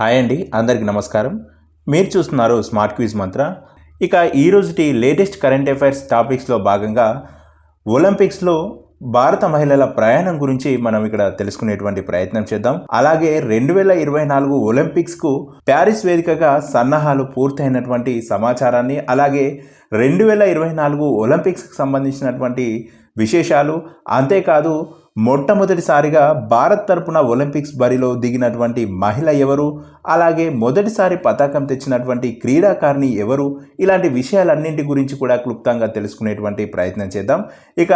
Hi అండి, అందరికీ నమస్కారం. మీరు చూస్తున్నారు స్మార్ట్ క్విజ్ మంత్ర. ఇక ఈరోజుటి లేటెస్ట్ కరెంట్ అఫైర్స్ టాపిక్స్లో భాగంగా ఒలింపిక్స్లో భారత మహిళల ప్రయాణం గురించి మనం ఇక్కడ తెలుసుకునేటువంటి ప్రయత్నం చేద్దాం. అలాగే 2024 ఒలింపిక్స్కు ప్యారిస్ వేదికగా సన్నాహాలు పూర్తయినటువంటి సమాచారాన్ని, అలాగే 2024 ఒలింపిక్స్కి సంబంధించినటువంటి విశేషాలు, అంతేకాదు మొట్టమొదటిసారిగా భారత్ తరపున ఒలింపిక్స్ బరిలో దిగినటువంటి మహిళ ఎవరు, అలాగే మొదటిసారి పతాకం తెచ్చినటువంటి క్రీడాకారిణి ఎవరు, ఇలాంటి విషయాలన్నింటి గురించి కూడా క్లుప్తంగా తెలుసుకునేటువంటి ప్రయత్నం చేద్దాం. ఇక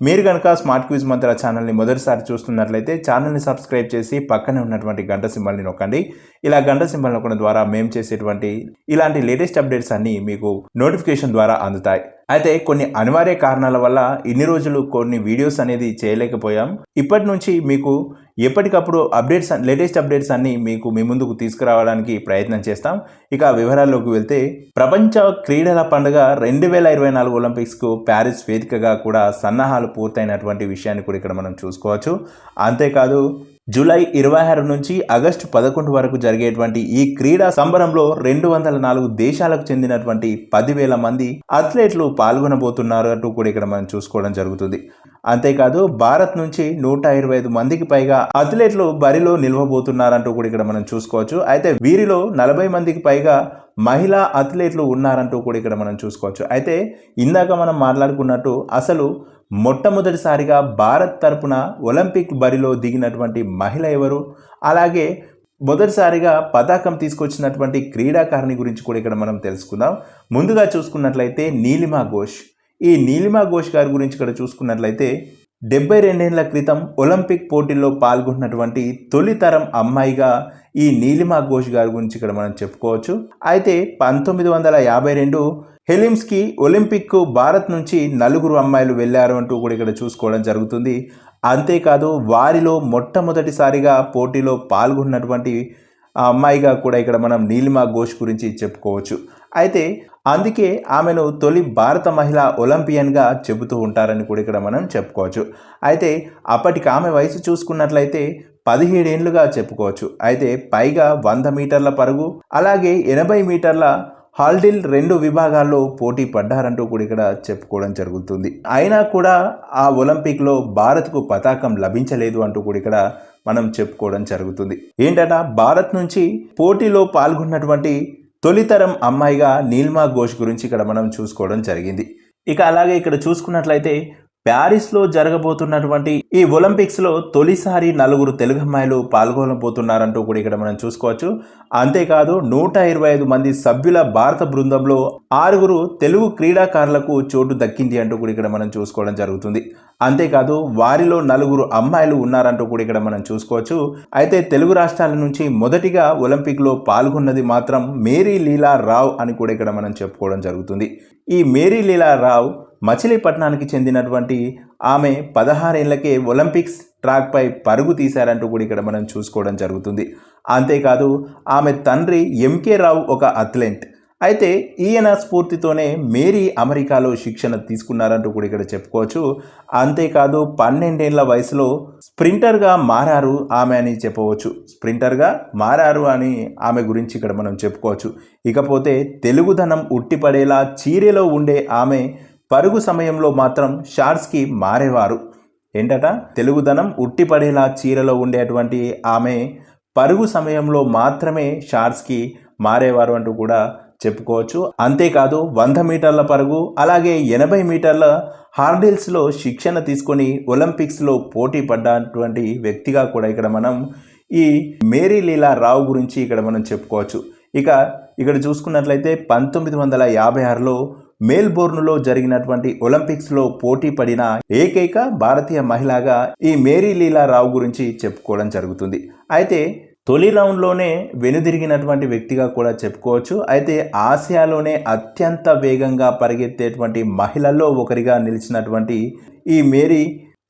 మీరు కనుక స్మార్ట్ క్విజ్ మంత్ర ఛానల్ని మొదటిసారి చూస్తున్నట్లయితే ఛానల్ని సబ్స్క్రైబ్ చేసి పక్కనే ఉన్నటువంటి గంట సింబల్ని నొక్కండి. ఇలా గంట సింబల్ నొక్కడం ద్వారా మేము చేసేటువంటి ఇలాంటి లేటెస్ట్ అప్డేట్స్ అన్నీ మీకు నోటిఫికేషన్ ద్వారా అందుతాయి. అయితే కొన్ని అనివార్య కారణాల వల్ల ఇన్ని రోజులు కొన్ని వీడియోస్ అనేది చేయలేకపోయాం. ఇప్పటి నుంచి మీకు ఎప్పటికప్పుడు లేటెస్ట్ అప్డేట్స్ అన్నీ మీకు మీ ముందుకు తీసుకురావడానికి ప్రయత్నం చేస్తాం. ఇక వివరాల్లోకి వెళ్తే, ప్రపంచ క్రీడల పండుగ 2024 ఒలింపిక్స్కు ప్యారిస్ వేదికగా కూడా సన్నాహాలు పూర్తయినటువంటి విషయాన్ని కూడా ఇక్కడ మనం చూసుకోవచ్చు. అంతేకాదు జూలై 26 నుంచి ఆగస్టు 11 వరకు జరిగేటువంటి ఈ క్రీడా సంబరంలో 204 దేశాలకు చెందినటువంటి 10,000 మంది అథ్లెట్లు పాల్గొనబోతున్నారు అంటూ కూడా ఇక్కడ మనం చూసుకోవడం జరుగుతుంది. అంతేకాదు భారత్ నుంచి 125 మందికి పైగా అథ్లెట్లు బరిలో నిలవబోతున్నారంటూ కూడా ఇక్కడ మనం చూసుకోవచ్చు. అయితే వీరిలో 40 మందికి పైగా మహిళా అథ్లెట్లు ఉన్నారంటూ కూడా ఇక్కడ మనం చూసుకోవచ్చు. అయితే ఇందాక మనం మాట్లాడుకున్నట్టు అసలు మొట్టమొదటిసారిగా భారత్ తరపున ఒలింపిక్ బరిలో దిగినటువంటి మహిళ ఎవరు, అలాగే మొదటిసారిగా పతాకం తీసుకొచ్చినటువంటి క్రీడాకారిణి గురించి కూడా ఇక్కడ మనం తెలుసుకుందాం. ముందుగా చూసుకున్నట్లయితే నీలిమా ఘోష్. ఈ నీలిమా ఘోష్ గారి గురించి ఇక్కడ చూసుకున్నట్లయితే 72 ఏళ్ల క్రితం ఒలింపిక్ పోటీల్లో పాల్గొన్నటువంటి తొలితరం అమ్మాయిగా ఈ నీలిమా ఘోష్ గారి గురించి ఇక్కడ మనం చెప్పుకోవచ్చు. అయితే 1952 హెలింస్కి ఒలింపిక్కు భారత్ నుంచి 4 అమ్మాయిలు వెళ్ళారు అంటూ కూడా ఇక్కడ చూసుకోవడం జరుగుతుంది. అంతేకాదు వారిలో మొట్టమొదటిసారిగా పోటీలో పాల్గొన్నటువంటి అమ్మాయిగా కూడా ఇక్కడ మనం నీలిమా ఘోష్ గురించి చెప్పుకోవచ్చు. అయితే అందుకే ఆమెను తొలి భారత మహిళా ఒలింపియన్గా చెబుతూ ఉంటారని కూడా ఇక్కడ మనం చెప్పుకోవచ్చు. అయితే అప్పటికి ఆమె వయసు చూసుకున్నట్లయితే 17 ఏళ్లుగా చెప్పుకోవచ్చు. అయితే పైగా 100 మీటర్ల పరుగు, అలాగే 80 మీటర్ల హాల్డిల్ 2 విభాగాల్లో పోటీ పడ్డారంటూ కూడా ఇక్కడ చెప్పుకోవడం జరుగుతుంది. అయినా కూడా ఆ ఒలింపిక్లో భారత్కు పతాకం లభించలేదు అంటూ కూడా ఇక్కడ మనం చెప్పుకోవడం జరుగుతుంది. ఏంటంటే భారత్ నుంచి పోటీలో పాల్గొన్నటువంటి తొలితరం అమ్మాయిగా నీలిమా ఘోష్ గురించి ఇక్కడ మనం చూసుకోవడం జరిగింది. ఇక అలాగే ఇక్కడ చూసుకున్నట్లయితే ప్యారిస్లో జరగబోతున్నటువంటి ఈ ఒలింపిక్స్లో తొలిసారి 4 తెలుగు అమ్మాయిలు పాల్గొనబోతున్నారంటూ కూడా ఇక్కడ మనం చూసుకోవచ్చు. అంతేకాదు 125 మంది సభ్యుల భారత బృందంలో 6 తెలుగు క్రీడాకారులకు చోటు దక్కింది అంటూ కూడా ఇక్కడ మనం చూసుకోవడం జరుగుతుంది. అంతేకాదు వారిలో 4 అమ్మాయిలు ఉన్నారంటూ కూడా ఇక్కడ మనం చూసుకోవచ్చు. అయితే తెలుగు రాష్ట్రాల నుంచి మొదటిగా ఒలింపిక్లో పాల్గొన్నది మాత్రం మేరీ లీలా రావ్ అని కూడా ఇక్కడ మనం చెప్పుకోవడం జరుగుతుంది. ఈ మేరీ లీలా రావ్ మచిలీపట్నానికి చెందినటువంటి ఆమె 16 ఏళ్లకే ఒలింపిక్స్ ట్రాక్పై పరుగు తీశారంటూ కూడా ఇక్కడ మనం చూసుకోవడం జరుగుతుంది. అంతేకాదు ఆమె తండ్రి ఎంకే రావు ఒక అథ్లెట్. అయితే ఈయన స్ఫూర్తితోనే మేరీ అమెరికాలో శిక్షణ తీసుకున్నారంటూ కూడా ఇక్కడ చెప్పుకోవచ్చు. అంతేకాదు 12 ఏళ్ల వయసులో స్ప్రింటర్గా మారారు ఆమె అని చెప్పవచ్చు. స్ప్రింటర్గా మారారు అని ఆమె గురించి ఇక్కడ మనం చెప్పుకోవచ్చు. ఇకపోతే తెలుగుదనం ఉట్టిపడేలా చీరెలో ఉండే ఆమె పరుగు సమయంలో మాత్రం షార్ట్స్కి మారేవారు. ఏంటట, తెలుగుదనం ఉట్టిపడేలా చీరలో ఉండేటువంటి ఆమె పరుగు సమయంలో మాత్రమే షార్ట్స్కి మారేవారు అంటూ కూడా చెప్పుకోవచ్చు. అంతేకాదు 100 మీటర్ల పరుగు, అలాగే 80 మీటర్ల హార్డిల్స్లో శిక్షణ తీసుకొని ఒలింపిక్స్లో పోటీ పడ్డటువంటి వ్యక్తిగా కూడా ఇక్కడ మనం ఈ మేరీ లీలా రావ్ గురించి ఇక్కడ మనం చెప్పుకోవచ్చు. ఇక్కడ చూసుకున్నట్లయితే 1956లో మెల్బోర్న్లో జరిగినటువంటి ఒలింపిక్స్లో పోటీ పడిన ఏకైక భారతీయ మహిళగా ఈ మేరీ లీలా రావ్ గురించి చెప్పుకోవడం జరుగుతుంది. అయితే తొలి రౌండ్లోనే వెనుదిరిగినటువంటి వ్యక్తిగా కూడా చెప్పుకోవచ్చు. అయితే ఆసియాలోనే అత్యంత వేగంగా పరిగెత్తేటువంటి మహిళల్లో ఒకరిగా నిలిచినటువంటి ఈ మేరీ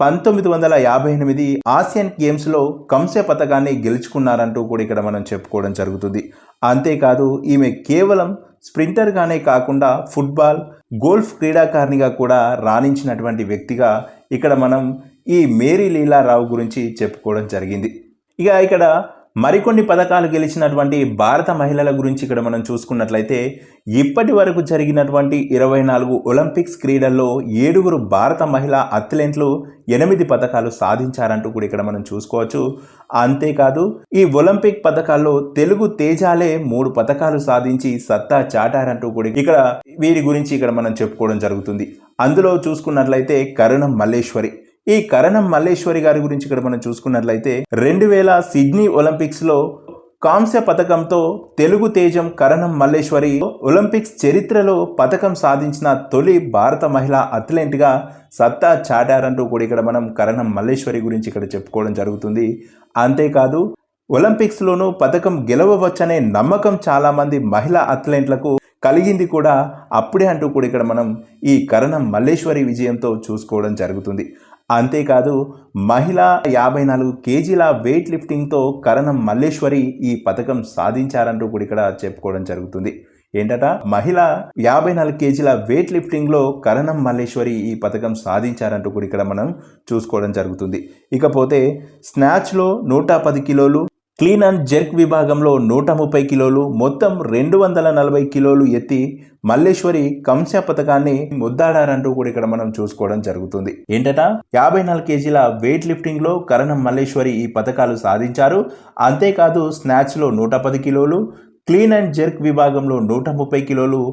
1958 ఆసియన్ గేమ్స్లో కాంస్య పతకాన్ని గెలుచుకున్నారంటూ కూడా ఇక్కడ మనం చెప్పుకోవడం జరుగుతుంది. అంతేకాదు ఈమె కేవలం స్ప్రింటర్గానే కాకుండా ఫుట్బాల్, గోల్ఫ్ క్రీడాకారిణిగా కూడా రాణించినటువంటి వ్యక్తిగా ఇక్కడ మనం ఈ మేరీ లీలా రావ్ గురించి చెప్పుకోవడం జరిగింది. ఇక్కడ మరికొన్ని పథకాలు గెలిచినటువంటి భారత మహిళల గురించి ఇక్కడ మనం చూసుకున్నట్లయితే ఇప్పటి వరకు జరిగినటువంటి 24 ఒలింపిక్స్ క్రీడల్లో 7 భారత మహిళా అథ్లెట్లు 8 పథకాలు సాధించారంటూ కూడా ఇక్కడ మనం చూసుకోవచ్చు. అంతేకాదు ఈ ఒలింపిక్ పథకాల్లో తెలుగు తేజాలే 3 పథకాలు సాధించి సత్తా చాటారంటూ కూడా ఇక్కడ వీరి గురించి ఇక్కడ మనం చెప్పుకోవడం జరుగుతుంది. అందులో చూసుకున్నట్లయితే కరణం మల్లేశ్వరి. ఈ కరణం మల్లేశ్వరి గారి గురించి ఇక్కడ మనం చూసుకున్నట్లయితే 2000 సిడ్నీ ఒలింపిక్స్ లో కాంస్య పథకంతో తెలుగు తేజం కరణం మల్లేశ్వరి ఒలింపిక్స్ చరిత్రలో పథకం సాధించిన తొలి భారత మహిళా అథ్లెట్ గా సత్తా చాటారంటూ కూడా ఇక్కడ మనం కరణం మల్లేశ్వరి గురించి ఇక్కడ చెప్పుకోవడం జరుగుతుంది. అంతేకాదు ఒలింపిక్స్ లోనూ పథకం గెలవవచ్చనే నమ్మకం చాలా మంది మహిళా అథ్లెట్లకు కలిగింది కూడా అప్పుడే అంటూ కూడా ఇక్కడ మనం ఈ కరణం మల్లేశ్వరి విజయంతో చూసుకోవడం జరుగుతుంది. అంతేకాదు మహిళా 54 కేజీల వెయిట్ లిఫ్టింగ్తో కరణం మల్లేశ్వరి ఈ పథకం సాధించారంటూ కూడా ఇక్కడ చెప్పుకోవడం జరుగుతుంది. ఏంటట మహిళ 54 కేజీల వెయిట్ లిఫ్టింగ్లో కరణం మల్లేశ్వరి ఈ పథకం సాధించారంటూ కూడా ఇక్కడ మనం చూసుకోవడం జరుగుతుంది. ఇకపోతే స్నాచ్లో 110 కిలోలు, క్లీన్ అండ్ జెర్క్ విభాగంలో 130 కిలోలు, మొత్తం 240 కిలోలు ఎత్తి మల్లేశ్వరి కంస్య పథకాన్ని ముద్దాడారంటూ కూడా ఇక్కడ మనం చూసుకోవడం జరుగుతుంది. ఏంటట 54 కేజీల వెయిట్ లిఫ్టింగ్ లో కరణం మల్లేశ్వరి ఈ పథకాలు సాధించారు. అంతేకాదు స్నాచ్ లో 110 కిలోలు, క్లీన్ అండ్ జెర్క్ విభాగంలో 130 కిలోలు,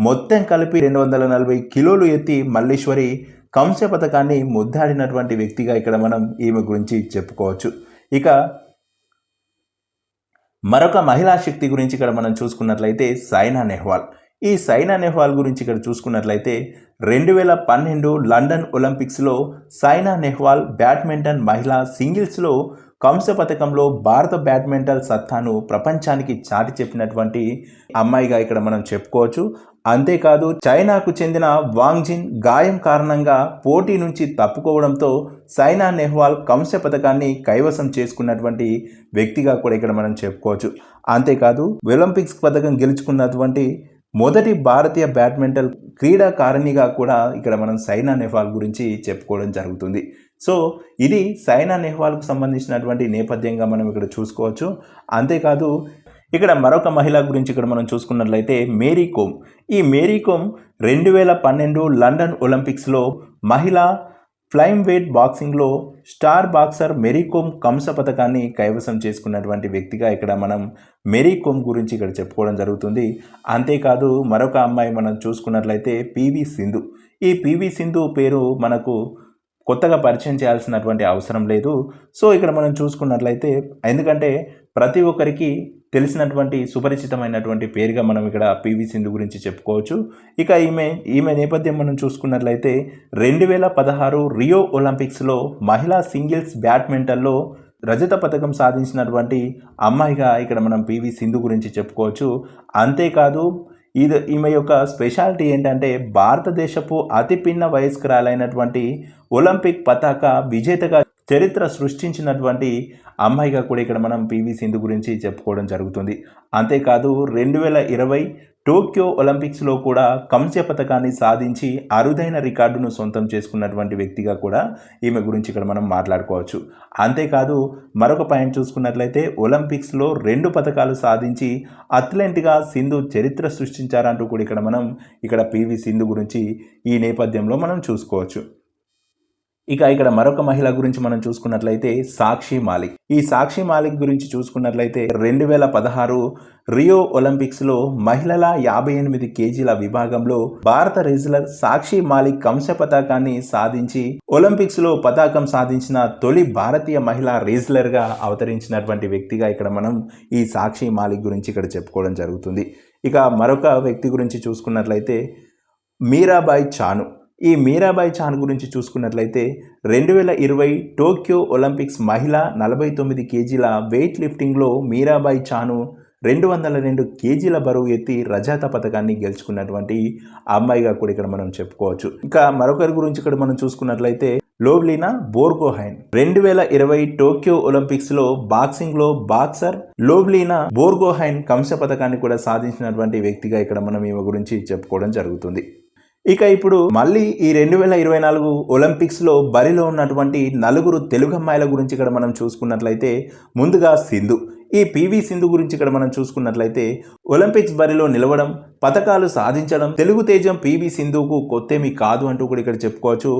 మొత్తం కలిపి 240 కిలోలు ఎత్తి మల్లేశ్వరి కంస్య పథకాన్ని ముద్దాడినటువంటి వ్యక్తిగా ఇక్కడ మనం ఈమె గురించి చెప్పుకోవచ్చు. ఇక మరొక మహిళా శక్తి గురించి ఇక్కడ మనం చూసుకున్నట్లయితే సైనా నెహ్వాల్. ఈ సైనా నెహ్వాల్ గురించి ఇక్కడ చూసుకున్నట్లయితే 2012 లండన్ ఒలింపిక్స్లో సైనా నెహ్వాల్ బ్యాడ్మింటన్ మహిళా సింగిల్స్లో కంస్య పథకంలో భారత బ్యాడ్మింటన్ సత్తాను ప్రపంచానికి చాటి చెప్పినటువంటి అమ్మాయిగా ఇక్కడ మనం చెప్పుకోవచ్చు. అంతేకాదు చైనాకు చెందిన వాంగ్జిన్ గాయం కారణంగా పోటీ నుంచి తప్పుకోవడంతో సైనా నెహ్వాల్ కంస్య పథకాన్ని కైవసం చేసుకున్నటువంటి వ్యక్తిగా కూడా ఇక్కడ మనం చెప్పుకోవచ్చు. అంతేకాదు ఒలింపిక్స్ పథకం గెలుచుకున్నటువంటి మొదటి భారతీయ బ్యాడ్మింటన్ క్రీడాకారిణిగా కూడా ఇక్కడ మనం సైనా నెహ్వాల్ గురించి చెప్పుకోవడం జరుగుతుంది. సో ఇది సైనా నెహ్వాల్కు సంబంధించినటువంటి నేపథ్యంగా మనం ఇక్కడ చూసుకోవచ్చు. అంతేకాదు ఇక్కడ మరొక మహిళ గురించి ఇక్కడ మనం చూసుకున్నట్లయితే మేరీ కోమ్. ఈ మేరీ కోమ్ 2012 లండన్ ఒలింపిక్స్లో మహిళా ఫ్లైమ్ వెయిట్ బాక్సింగ్లో స్టార్ బాక్సర్ మేరీ కోమ్ కంస్య పథకాన్ని కైవసం చేసుకున్నటువంటి వ్యక్తిగా ఇక్కడ మనం మేరీ కోమ్ గురించి ఇక్కడ చెప్పుకోవడం జరుగుతుంది. అంతేకాదు మరొక అమ్మాయి మనం చూసుకున్నట్లయితే పివి సింధు. ఈ పివి సింధు పేరు మనకు కొత్తగా పరిచయం చేయాల్సినటువంటి అవసరం లేదు. సో ఇక్కడ మనం చూసుకున్నట్లయితే ఎందుకంటే ప్రతి ఒక్కరికి తెలిసినటువంటి సుపరిచితమైనటువంటి పేరుగా మనం ఇక్కడ పివి సింధు గురించి చెప్పుకోవచ్చు. ఇక ఈమె నేపథ్యం మనం చూసుకున్నట్లయితే 2016 రియో ఒలింపిక్స్లో మహిళా సింగిల్స్ బ్యాడ్మింటన్లో రజత పథకం సాధించినటువంటి అమ్మాయిగా ఇక్కడ మనం పివి సింధు గురించి చెప్పుకోవచ్చు. అంతేకాదు ఈమె యొక్క స్పెషాలిటీ ఏంటంటే భారతదేశపు అతి పిన్న వయస్కురాలైనటువంటి ఒలింపిక్ పతాక విజేతగా చరిత్ర సృష్టించినటువంటి అమ్మాయిగా కూడా ఇక్కడ మనం పివి సింధు గురించి చెప్పుకోవడం జరుగుతుంది. అంతేకాదు 2020 టోక్యో ఒలింపిక్స్లో కూడా కంస్య పథకాన్ని సాధించి అరుదైన రికార్డును సొంతం చేసుకున్నటువంటి వ్యక్తిగా కూడా ఈమె గురించి ఇక్కడ మనం మాట్లాడుకోవచ్చు. అంతేకాదు మరొక పాయింట్ చూసుకున్నట్లయితే ఒలింపిక్స్లో 2 పథకాలు సాధించి అథ్లెట్గా సింధు చరిత్ర సృష్టించారంటూ కూడా ఇక్కడ పివి సింధు గురించి ఈ నేపథ్యంలో మనం చూసుకోవచ్చు. ఇక ఇక్కడ మరొక మహిళ గురించి మనం చూసుకున్నట్లయితే సాక్షి మాలిక్. ఈ సాక్షి మాలిక్ గురించి చూసుకున్నట్లయితే 2016 రియో ఒలింపిక్స్లో మహిళల 58 కేజీల విభాగంలో భారత రెజ్లర్ సాక్షి మాలిక్ కంస్య పతాకాన్ని సాధించి ఒలింపిక్స్లో పతాకం సాధించిన తొలి భారతీయ మహిళా రెజ్లర్గా అవతరించినటువంటి వ్యక్తిగా ఇక్కడ మనం ఈ సాక్షి మాలిక్ గురించి ఇక్కడ చెప్పుకోవడం జరుగుతుంది. ఇక మరొక వ్యక్తి గురించి చూసుకున్నట్లయితే మీరాబాయి చాను. ఈ మీరాబాయి చాను గురించి చూసుకున్నట్లయితే 2020 టోక్యో ఒలింపిక్స్ మహిళా 49 కేజీల వెయిట్ లిఫ్టింగ్లో మీరాబాయి చాను 202 కేజీల బరువు ఎత్తి రజత పథకాన్ని గెలుచుకున్నటువంటి అమ్మాయిగా కూడా ఇక్కడ మనం చెప్పుకోవచ్చు. ఇంకా మరొకరి గురించి ఇక్కడ మనం చూసుకున్నట్లయితే లోవ్లీనా బోర్గోహైన్. 2020 టోక్యో ఒలింపిక్స్లో బాక్సింగ్లో బాక్సర్ లోవ్లీనా బోర్గోహైన్ కంస్య పథకాన్ని కూడా సాధించినటువంటి వ్యక్తిగా ఇక్కడ మనం ఈమె గురించి చెప్పుకోవడం జరుగుతుంది. ఇక ఇప్పుడు మళ్ళీ ఈ 2024 ఒలింపిక్స్లో బరిలో ఉన్నటువంటి 4 తెలుగు అమ్మాయిల గురించి ఇక్కడ మనం చూసుకున్నట్లయితే ముందుగా సింధు. ఈ పివి సింధు గురించి ఇక్కడ మనం చూసుకున్నట్లయితే ఒలింపిక్స్ బరిలో నిలవడం, పతకాలు సాధించడం తెలుగు తేజం పివి సింధుకు కొత్తేమీ కాదు అంటూ కూడా ఇక్కడ చెప్పుకోవచ్చు.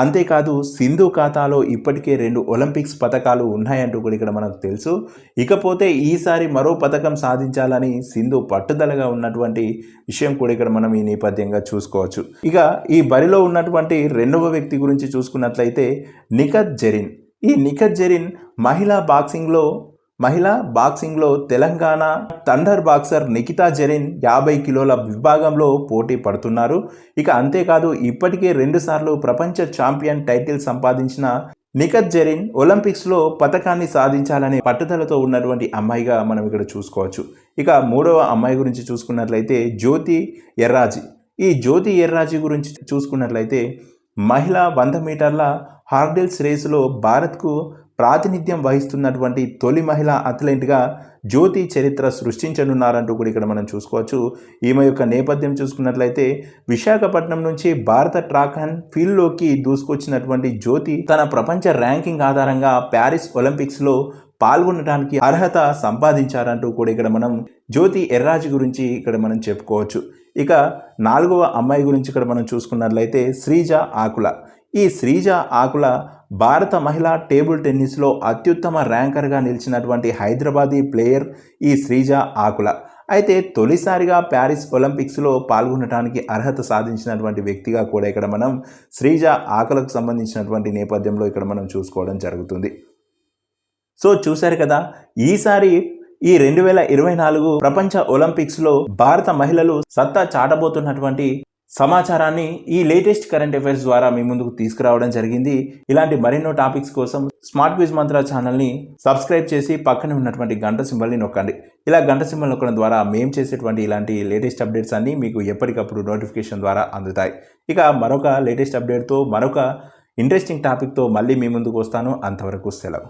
అంతేకాదు సింధు ఖాతాలో ఇప్పటికే 2 ఒలింపిక్స్ పతకాలు ఉన్నాయంటూ కూడా ఇక్కడ మనకు తెలుసు. ఇకపోతే ఈసారి మరో పతకం సాధించాలని సింధు పట్టుదలగా ఉన్నటువంటి విషయం కూడా ఇక్కడ మనం ఈ నేపథ్యంగా చూసుకోవచ్చు. ఇక ఈ బరిలో ఉన్నటువంటి రెండవ వ్యక్తి గురించి చూసుకున్నట్లయితే నిఖత్ జరీన్. ఈ నిఖత్ జరీన్ మహిళా బాక్సింగ్లో తెలంగాణ థండర్ బాక్సర్ నిఖితా జరీన్ 50 కిలోల విభాగంలో పోటీ పడుతున్నారు. ఇక అంతేకాదు ఇప్పటికే 2 సార్లు ప్రపంచ ఛాంపియన్ టైటిల్ సంపాదించిన నిఖత్ జరీన్ ఒలింపిక్స్లో పతకాన్ని సాధించాలనే పట్టుదలతో ఉన్నటువంటి అమ్మాయిగా మనం ఇక్కడ చూసుకోవచ్చు. ఇక మూడవ అమ్మాయి గురించి చూసుకున్నట్లయితే జ్యోతి ఎర్రాజీ. ఈ జ్యోతి ఎర్రాజీ గురించి చూసుకున్నట్లయితే మహిళా 100 మీటర్ల హార్డిల్స్ రేసులో భారత్కు ప్రాతినిధ్యం వహిస్తున్నటువంటి తొలి మహిళా అథ్లెట్గా జ్యోతి చరిత్ర సృష్టించనున్నారంటూ కూడా ఇక్కడ మనం చూసుకోవచ్చు. ఈమె యొక్క నేపథ్యం చూసుకున్నట్లయితే విశాఖపట్నం నుంచి భారత ట్రాక్ అండ్ ఫీల్డ్లోకి దూసుకొచ్చినటువంటి జ్యోతి తన ప్రపంచ ర్యాంకింగ్ ఆధారంగా ప్యారిస్ ఒలింపిక్స్లో పాల్గొనడానికి అర్హత సంపాదించారంటూ కూడా ఇక్కడ మనం జ్యోతి ఎర్రాజీ గురించి ఇక్కడ మనం చెప్పుకోవచ్చు. ఇక 4వ అమ్మాయి గురించి ఇక్కడ మనం చూసుకున్నట్లయితే శ్రీజ ఆకుల. ఈ శ్రీజ ఆకుల భారత మహిళా టేబుల్ టెన్నిస్లో అత్యుత్తమ ర్యాంకర్గా నిలిచినటువంటి హైదరాబాదీ ప్లేయర్ ఈ శ్రీజ ఆకుల. అయితే తొలిసారిగా ప్యారిస్ ఒలింపిక్స్లో పాల్గొనడానికి అర్హత సాధించినటువంటి వ్యక్తిగా కూడా ఇక్కడ మనం శ్రీజ ఆకులకు సంబంధించినటువంటి నేపథ్యంలో ఇక్కడ మనం చూసుకోవడం జరుగుతుంది. సో చూశారు కదా, ఈసారి ఈ 2024 ప్రపంచ ఒలింపిక్స్లో భారత మహిళలు సత్తా చాటబోతున్నటువంటి సమాచారాన్ని ఈ లేటెస్ట్ కరెంట్ అఫైర్స్ ద్వారా మీ ముందుకు తీసుకురావడం జరిగింది. ఇలాంటి మరెన్నో టాపిక్స్ కోసం స్మార్ట్ క్విజ్ మంత్ర ఛానల్ని సబ్స్క్రైబ్ చేసి పక్కనే ఉన్నటువంటి గంట సింబల్ని నొక్కండి. ఇలా గంట సింబల్ నొక్కడం ద్వారా మేము చేసేటువంటి ఇలాంటి లేటెస్ట్ అప్డేట్స్ అన్నీ మీకు ఎప్పటికప్పుడు నోటిఫికేషన్ ద్వారా అందుతాయి. ఇక మరొక లేటెస్ట్ అప్డేట్తో మరొక ఇంట్రెస్టింగ్ టాపిక్తో మళ్ళీ మీ ముందుకు వస్తాను. అంతవరకు సెలవు.